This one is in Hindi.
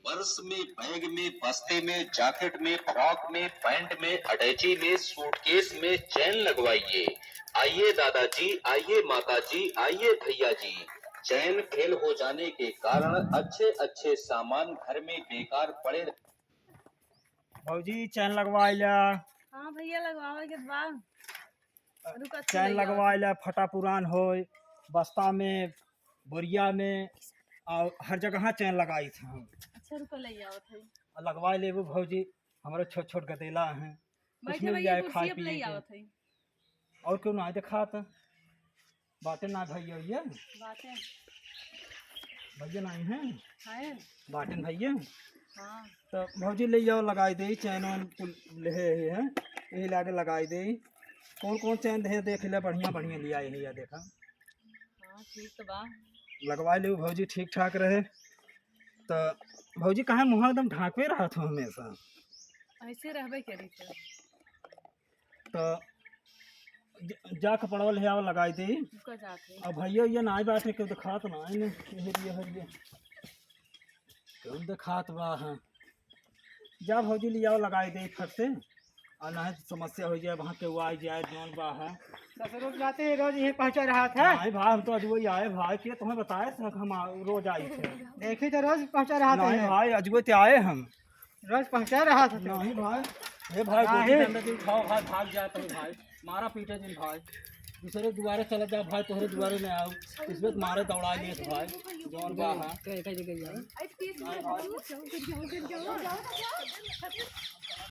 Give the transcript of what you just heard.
पर्स में, बैग में, बस्ते में, जैकेट में, फ्रॉक में, पैंट में, अटैची में, सूटकेस में चैन लगवाइए। आइए दादाजी, आइए माताजी, आइए भैया जी। चैन फेल हो जाने के कारण अच्छे अच्छे सामान घर में बेकार पड़े। भौजी चैन लगवाइला। हाँ भैया लगवावे के बाद रुक अच्छे चैन लग जाओ। लगवाइला फटा पुरान होय, बस्ता में, बोरिया में और हर जगह चैन लगाई थी हम। अच्छा रुको ले जाओ थे। लगवा लेबू भौजी, हमारे छोट छोट गदेला हैं, कुछ बैठे मिल भैया जाए कुर्सी खाए पे ले पिए जाओ के। थे। और क्यों ना दिखा तो बातें ना भैया ये बातें भैया नहीं हैं, है। बाटें भैया। हाँ तो भौजी ले जाओ लगाई दे चैन वैन कुल ले हैं, यही लाके लगाई दे। कौन कौन चैन दे देख ले, बढ़िया बढ़िया लिया है या देखा हाँ ठीक तो बा। लगवा ले भौजी, ठीक ठाक रहे। तो भौजी कहाँ मुँह एकदम ढांकवे रहा था हमेशा। ऐसे रहबे करी थे। तो जा कपड़वा ले आओ लगाई दे। रुको जाते। अब भैया ये ना बात है क्यों दिखात ना है ये क्यों दिखात बा है। जा भौजी ले आओ लगाई दे फट से, और ना है समस्या हो जाए वहाँ के वो आ जाए जौन बा है। रोज जाते हैं, रोज यही पहुंचा रहा था। नहीं भाई हम तो आज वही आए भाई के तुम्हें बताए थे हम रोज आए थे। देखी तो रोज पहुंचा रहा था। नहीं भाई अजगो ते आए हम। रोज पहुंचा रहा था। नहीं भाई हे भाई हाँ, गोदी हे। डंडा दिन खाओ भाई, भाग जाता है भाई, मारा पीटे दिन भाई, दूसरे दुआरे चला जा भाई, तोहरे दुआरे में आओ इसमें मारे दौड़ा लिए थे भाई जौन बा है।